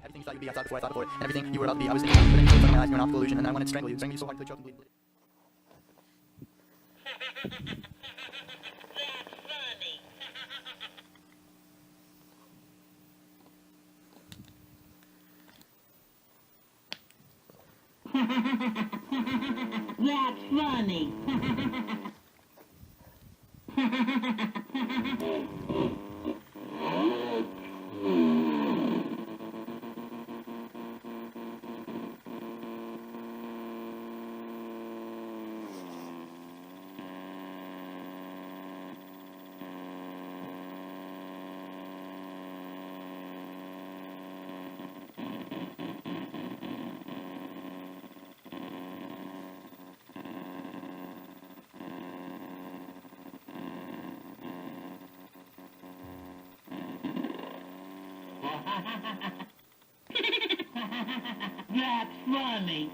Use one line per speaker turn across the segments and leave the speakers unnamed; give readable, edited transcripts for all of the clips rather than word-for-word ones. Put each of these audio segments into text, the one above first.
Everything you thought you'd be outside before I thought before it. And everything you were about to be, I was in it. But then you closed my eyes, you're an optical illusion, and I wanted to strangle you. Strangle you so hard till you choked and bleed.
That's funny. That's funny.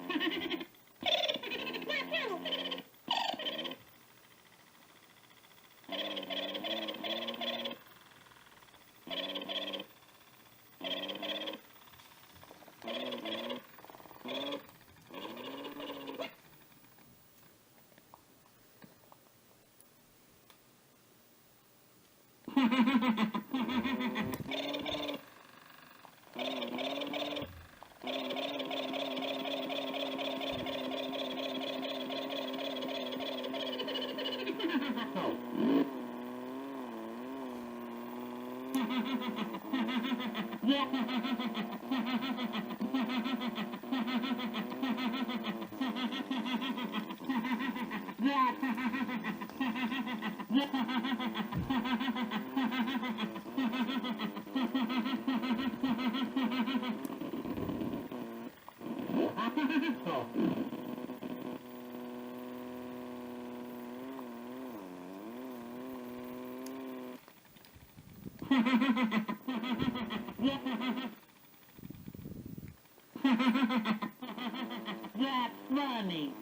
That's funny.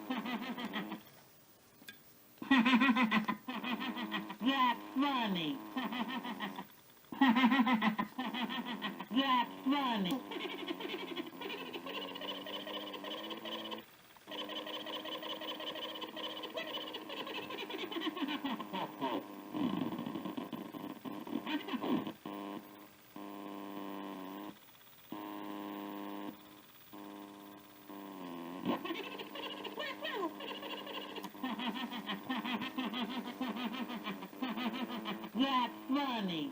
That's funny. That's funny. That's funny.